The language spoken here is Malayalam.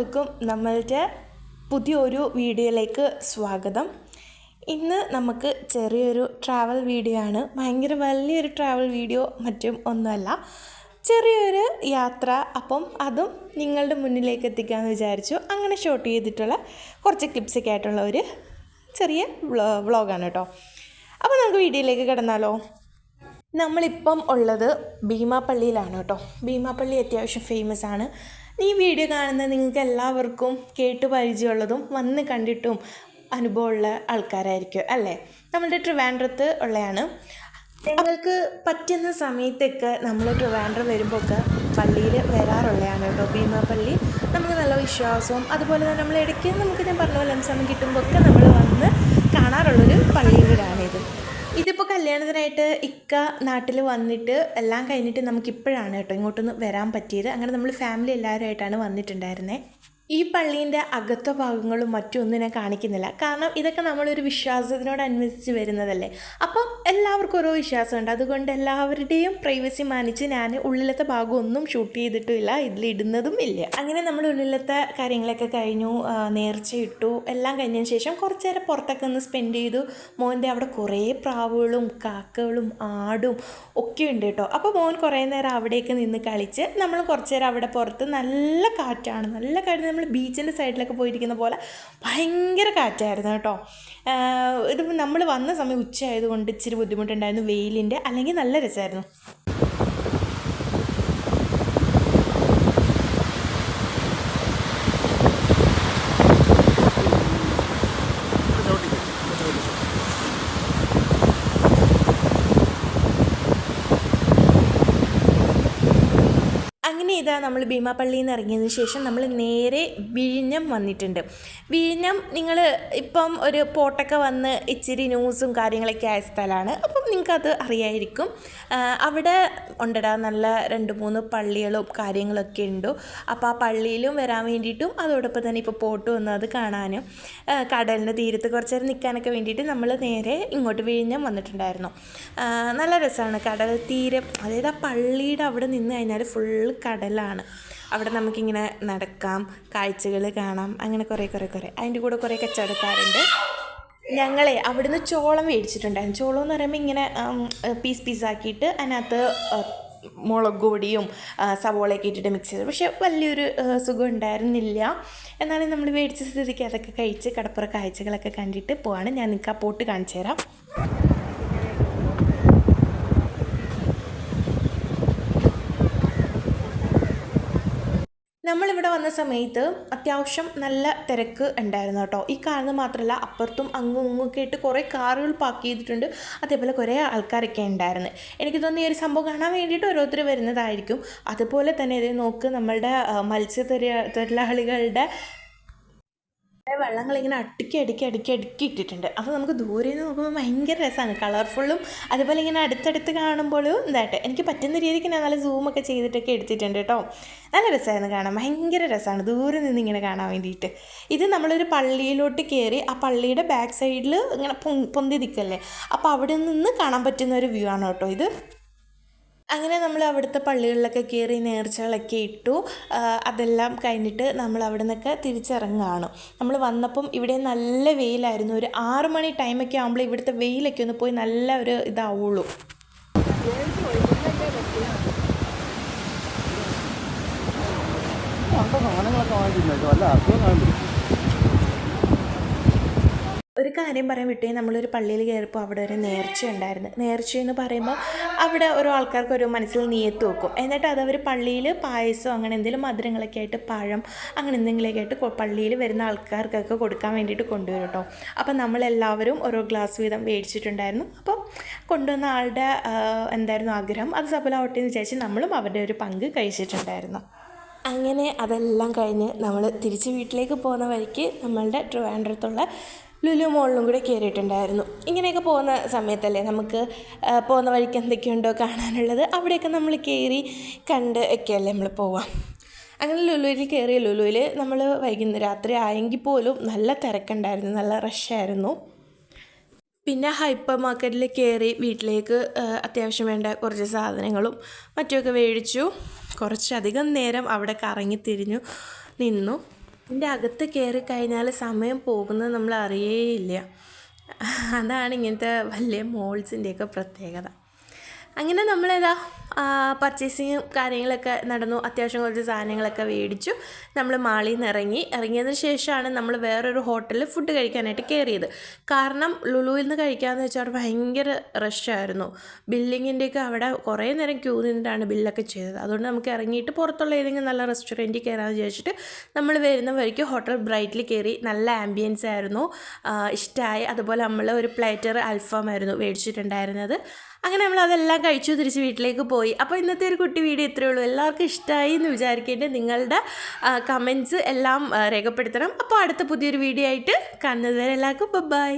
എല്ലാവർക്കും നമ്മളുടെ പുതിയൊരു വീഡിയോയിലേക്ക് സ്വാഗതം. ഇന്ന് നമുക്ക് ചെറിയൊരു ട്രാവൽ വീഡിയോ ആണ്. ഭയങ്കര വലിയൊരു ട്രാവൽ വീഡിയോ മറ്റും ഒന്നുമല്ല, ചെറിയൊരു യാത്ര. അപ്പം അതും നിങ്ങളുടെ മുന്നിലേക്ക് എത്തിക്കാമെന്ന് വിചാരിച്ചു. അങ്ങനെ ഷൂട്ട് ചെയ്തിട്ടുള്ള കുറച്ച് ക്ലിപ്സൊക്കെ ആയിട്ടുള്ള ഒരു ചെറിയ വ്ളോഗാണ് കേട്ടോ. അപ്പോൾ നമുക്ക് വീഡിയോയിലേക്ക് കിടന്നാലോ. നമ്മളിപ്പം ഉള്ളത് ഭീമാപ്പള്ളിയിലാണ് കേട്ടോ. ഭീമാപ്പള്ളി അത്യാവശ്യം ഫേമസ് ആണ്. ഈ വീഡിയോ കാണുന്ന നിങ്ങൾക്ക് എല്ലാവർക്കും കേട്ട് പരിചയമുള്ളതും വന്ന് കണ്ടിട്ടും അനുഭവമുള്ള ആൾക്കാരായിരിക്കും അല്ലേ. നമ്മളുടെ ട്രിവാൻഡ്രത്ത് ഉള്ളതാണ്. ഞങ്ങൾക്ക് പറ്റുന്ന സമയത്തൊക്കെ നമ്മൾ ട്രിവാൻഡ്രം വരുമ്പോൾ ഒക്കെ പള്ളിയിൽ വരാറുള്ളതാണ് കേട്ടോ. ഭീമാപ്പള്ളി നമുക്ക് നല്ല വിശ്വാസവും അതുപോലെ തന്നെ നമ്മൾ ഇടയ്ക്ക് ഞാൻ പറഞ്ഞ പോലെ സമയം കിട്ടുമ്പോൾ ഒക്കെ നമ്മൾ വന്ന് കാണാറുള്ളൊരു പള്ളിയിലാണിത്. ഇതിപ്പോൾ കല്യാണത്തിനായിട്ട് ഇക്ക നാട്ടിൽ വന്നിട്ട് എല്ലാം കഴിഞ്ഞിട്ട് നമുക്കിപ്പോഴാണ് കേട്ടോ ഇങ്ങോട്ടൊന്ന് വരാൻ പറ്റിയത്. അങ്ങനെ നമ്മൾ ഫാമിലി എല്ലാവരുമായിട്ടാണ് വന്നിട്ടുണ്ടായിരുന്നത്. ഈ പള്ളീൻ്റെ അകത്ത ഭാഗങ്ങളും മറ്റും ഒന്നും ഞാൻ കാണിക്കുന്നില്ല, കാരണം ഇതൊക്കെ നമ്മളൊരു വിശ്വാസത്തിനോടനുബന്ധിച്ച് വരുന്നതല്ലേ. അപ്പം എല്ലാവർക്കും ഓരോ വിശ്വാസമുണ്ട്. അതുകൊണ്ട് എല്ലാവരുടെയും പ്രൈവസി മാനിച്ച് ഞാൻ ഉള്ളിലത്തെ ഭാഗമൊന്നും ഷൂട്ട് ചെയ്തിട്ടുമില്ല, ഇതിലിടുന്നതും ഇല്ല. അങ്ങനെ നമ്മൾ ഉള്ളിലത്തെ കാര്യങ്ങളൊക്കെ കഴിഞ്ഞു, നേർച്ചയിട്ടു. എല്ലാം കഴിഞ്ഞതിന് ശേഷം കുറച്ച് നേരം പുറത്തൊക്കെ ഒന്ന് സ്പെൻഡ് ചെയ്തു. മോൻ്റെ അവിടെ കുറേ പ്രാവുകളും കാക്കകളും ആടും ഒക്കെ ഉണ്ട് കേട്ടോ. അപ്പോൾ മോൻ കുറേ നേരം അവിടേക്ക് നിന്ന് കളിച്ച് നമ്മൾ കുറച്ച് നേരം അവിടെ പുറത്ത് നല്ല കാറ്റാണ്, നല്ല കാറ്റ്. നമ്മൾ ബീച്ചിൻ്റെ സൈഡിലൊക്കെ പോയിരിക്കുന്ന പോലെ ഭയങ്കര കാറ്റായിരുന്നു കേട്ടോ. ഇത് നമ്മൾ വന്ന സമയം ഉച്ച ആയതുകൊണ്ട് ഇച്ചിരി ബുദ്ധിമുട്ടുണ്ടായിരുന്നു വെയിലിൻ്റെ, അല്ലെങ്കിൽ നല്ല രസമായിരുന്നു. അങ്ങനെ ഇതാ നമ്മൾ ഭീമാപ്പള്ളിയിൽ നിന്ന് ഇറങ്ങിയതിന് ശേഷം നമ്മൾ നേരെ വിഴിഞ്ഞം വന്നിട്ടുണ്ട്. വിഴിഞ്ഞം നിങ്ങൾ ഇപ്പം ഒരു പോട്ടൊക്കെ വന്ന് ഇച്ചിരി ന്യൂസും കാര്യങ്ങളൊക്കെ ആയ സ്ഥലമാണ്. അപ്പം നിങ്ങൾക്കത് അറിയായിരിക്കും. അവിടെ ഉണ്ടടാ നല്ല 2-3 പള്ളികളും കാര്യങ്ങളൊക്കെ ഉണ്ട്. അപ്പോൾ ആ പള്ളിയിലും വരാൻ വേണ്ടിയിട്ടും അതോടൊപ്പം തന്നെ ഇപ്പോൾ പോട്ട് വന്നു അത് കാണാനും കടലിൻ്റെ തീരത്ത് കുറച്ച് നേരം നിൽക്കാനൊക്കെ വേണ്ടിയിട്ട് നമ്മൾ നേരെ ഇങ്ങോട്ട് വിഴിഞ്ഞം വന്നിട്ടുണ്ടായിരുന്നു. നല്ല രസമാണ് കടൽ തീരം. അതായത് ആ പള്ളിയുടെ അവിടെ നിന്ന് കഴിഞ്ഞാൽ ഫുള്ള് കടലാണ്. അവിടെ നമുക്കിങ്ങനെ നടക്കാം, കാഴ്ചകൾ കാണാം, അങ്ങനെ കുറേ അതിൻ്റെ കൂടെ കുറേ കച്ചവടക്കാരുണ്ട്. ഞങ്ങളെ അവിടുന്ന് ചോളം മേടിച്ചിട്ടുണ്ടായിരുന്നു. ചോളം എന്ന് പറയുമ്പോൾ ഇങ്ങനെ പീസാക്കിയിട്ട് അതിനകത്ത് മുളക് പൊടിയും സവോളയൊക്കെ ഇട്ടിട്ട് മിക്സ് ചെയ്തു. പക്ഷേ വലിയൊരു സുഖം ഉണ്ടായിരുന്നില്ല. എന്നാലും നമ്മൾ മേടിച്ച സ്ഥിതിക്ക് അതൊക്കെ കഴിച്ച് കടപ്പുറ കാഴ്ചകളൊക്കെ കണ്ടിട്ട് പോവാണ്. ഞാൻ നിങ്ങൾക്ക് ആ പോട്ട് കാണിച്ചു തരാം. നമ്മളിവിടെ വന്ന സമയത്ത് അത്യാവശ്യം നല്ല തിരക്ക് ഉണ്ടായിരുന്നു കേട്ടോ. ഈ കാണുന്നത് മാത്രമല്ല, അപ്പുറത്തും അങ്ങും ഇങ്ങൊക്കെ ആയിട്ട് കുറേ കാറുകൾ പാർക്ക് ചെയ്തിട്ടുണ്ട്. അതേപോലെ കുറേ ആൾക്കാരൊക്കെ ഉണ്ടായിരുന്നു. എനിക്ക് തോന്നുന്നു ഈ ഒരു സംഭവം കാണാൻ വേണ്ടിയിട്ട് ഓരോരുത്തർ വരുന്നതായിരിക്കും. അതുപോലെ തന്നെ ഇത് നോക്ക്, നമ്മളുടെ തൊഴിലാളികളുടെ വെള്ളങ്ങളിങ്ങനെ അടുക്കി ഇട്ടിട്ടുണ്ട്. അപ്പോൾ നമുക്ക് ദൂരെ നിന്ന് നോക്കുമ്പോൾ ഭയങ്കര രസമാണ്, കളർഫുള്ളും. അതുപോലെ ഇങ്ങനെ അടുത്തടുത്ത് കാണുമ്പോഴും ഇതായിട്ട് എനിക്ക് പറ്റുന്ന രീതിക്ക് ഞാൻ നല്ല സൂമൊക്കെ ചെയ്തിട്ടൊക്കെ എടുത്തിട്ടുണ്ട് കേട്ടോ. നല്ല രസമായിരുന്നു കാണാൻ, ഭയങ്കര രസമാണ് ദൂരെ നിന്ന് ഇങ്ങനെ കാണാൻ വേണ്ടിയിട്ട്. ഇത് നമ്മളൊരു പള്ളിയിലോട്ട് കയറി ആ പള്ളിയുടെ ബാക്ക് സൈഡിൽ ഇങ്ങനെ പൊന്തി നിൽക്കല്ലേ, അപ്പോൾ അവിടെ നിന്ന് കാണാൻ പറ്റുന്ന ഒരു വ്യൂ ആണ് കേട്ടോ ഇത്. അങ്ങനെ നമ്മൾ അവിടുത്തെ പള്ളികളിലൊക്കെ കയറി നേർച്ചകളൊക്കെ ഇട്ടു. അതെല്ലാം കഴിഞ്ഞിട്ട് നമ്മൾ അവിടെ നിന്നൊക്കെ തിരിച്ചിറങ്ങുകയാണ്. നമ്മൾ വന്നപ്പം ഇവിടെ നല്ല വെയിലായിരുന്നു. ഒരു 6 മണി ടൈമൊക്കെ ആകുമ്പോൾ ഇവിടുത്തെ വെയിലൊക്കെ ഒന്ന് പോയി നല്ല ഒരു ഇതാവുള്ളൂ. ഒരു കാര്യം പറയാൻ വിട്ടേ, നമ്മളൊരു പള്ളിയിൽ കയറിയപ്പോൾ അവിടെ ഒരു നേർച്ച ഉണ്ടായിരുന്നു. നേർച്ചയെന്ന് പറയുമ്പോൾ അവിടെ ഓരോ ആൾക്കാർക്ക് ഒരു മനസ്സിൽ നിയത്ത് വെക്കും. എന്നിട്ട് അതവർ പള്ളിയിൽ പായസം അങ്ങനെ എന്തെങ്കിലും മധുരങ്ങളൊക്കെ ആയിട്ട് പഴം അങ്ങനെ എന്തെങ്കിലുമൊക്കെ ആയിട്ട് പള്ളിയിൽ വരുന്ന ആൾക്കാർക്കൊക്കെ കൊടുക്കാൻ വേണ്ടിയിട്ട് കൊണ്ടുവരും കേട്ടോ. അപ്പം നമ്മളെല്ലാവരും ഓരോ ഗ്ലാസ് വീതം മേടിച്ചിട്ടുണ്ടായിരുന്നു. അപ്പം കൊണ്ടുവന്ന ആളുടെ എന്തായിരുന്നു ആഗ്രഹം, അത് സഫലമാവട്ടെ എന്ന് വിചാരിച്ച് നമ്മളും അവരുടെ ഒരു പങ്ക് കഴിച്ചിട്ടുണ്ടായിരുന്നു. അങ്ങനെ അതെല്ലാം കഴിഞ്ഞ് നമ്മൾ തിരിച്ച് വീട്ടിലേക്ക് പോകുന്ന വഴിക്ക് നമ്മളുടെ ട്രിവാൻഡ്രത്തുള്ള ലുലു മോളിലും കൂടെ കയറിയിട്ടുണ്ടായിരുന്നു. ഇങ്ങനെയൊക്കെ പോകുന്ന സമയത്തല്ലേ നമുക്ക് പോകുന്ന വഴിക്ക് എന്തൊക്കെയുണ്ടോ കാണാനുള്ളത്, അവിടെയൊക്കെ നമ്മൾ കയറി കണ്ട് ഒക്കെയല്ലേ നമ്മൾ പോവാം. അങ്ങനെ ലുലുവിൽ കയറി. ലുലുവിൽ നമ്മൾ രാത്രി ആയെങ്കിൽ പോലും നല്ല തിരക്കുണ്ടായിരുന്നു, നല്ല റഷായിരുന്നു. പിന്നെ ഹൈപ്പർ മാർക്കറ്റിൽ കയറി വീട്ടിലേക്ക് അത്യാവശ്യം വേണ്ട കുറച്ച് സാധനങ്ങളും മറ്റുമൊക്കെ മേടിച്ചു. കുറച്ചധികം നേരം അവിടെ കറങ്ങി തിരിഞ്ഞു നിന്നു. ഇതിൻ്റെ അകത്ത് കയറി കഴിഞ്ഞാൽ സമയം പോകുന്നത് നമ്മൾ അറിയേയില്ല. അതാണ് ഇങ്ങനത്തെ വലിയ മോൾസിൻ്റെയൊക്കെ പ്രത്യേകത. അങ്ങനെ നമ്മളിതാ പർച്ചേസിങ്ങും കാര്യങ്ങളൊക്കെ നടന്നു. അത്യാവശ്യം കുറച്ച് സാധനങ്ങളൊക്കെ മേടിച്ചു. നമ്മൾ മാളിൽ നിന്ന് ഇറങ്ങിയതിന് ശേഷമാണ് നമ്മൾ വേറൊരു ഹോട്ടലിൽ ഫുഡ് കഴിക്കാനായിട്ട് കയറിയത്. കാരണം ലുലുവിൽ നിന്ന് കഴിക്കാമെന്ന് വെച്ചാൽ അവിടെ ഭയങ്കര റഷായിരുന്നു. ബില്ലിങ്ങിൻ്റെയൊക്കെ അവിടെ കുറേ നേരം ക്യൂ നിന്നിട്ടാണ് ബില്ലൊക്കെ ചെയ്തത്. അതുകൊണ്ട് നമുക്ക് ഇറങ്ങിയിട്ട് പുറത്തുള്ള ഏതെങ്കിലും നല്ല റെസ്റ്റോറൻറ്റിൽ കയറാമെന്ന് വിചാരിച്ചിട്ട് നമ്മൾ വരുന്ന വഴിക്ക് ഹോട്ടൽ ബ്രൈറ്റിൽ കയറി. നല്ല ആംബിയൻസ് ആയിരുന്നു, ഇഷ്ടമായി. അതുപോലെ നമ്മൾ ഒരു പ്ലേറ്റർ അൽഫാമായിരുന്നു മേടിച്ചിട്ടുണ്ടായിരുന്നത്. അങ്ങനെ നമ്മൾ അതെല്ലാം കഴിച്ചു തിരിച്ച് വീട്ടിലേക്ക് പോയി. അപ്പോൾ ഇന്നത്തെ ഒരു കുട്ടി വീഡിയോ ഇത്രയേ ഉള്ളൂ. എല്ലാവർക്കും ഇഷ്ടമായി എന്ന് വിചാരിക്കേണ്ടത്. നിങ്ങളുടെ കമൻറ്റ്സ് എല്ലാം രേഖപ്പെടുത്തണം. അപ്പോൾ അടുത്ത പുതിയൊരു വീഡിയോ ആയിട്ട് കാണുന്നത് വരെ എല്ലാവർക്കും ബൈ.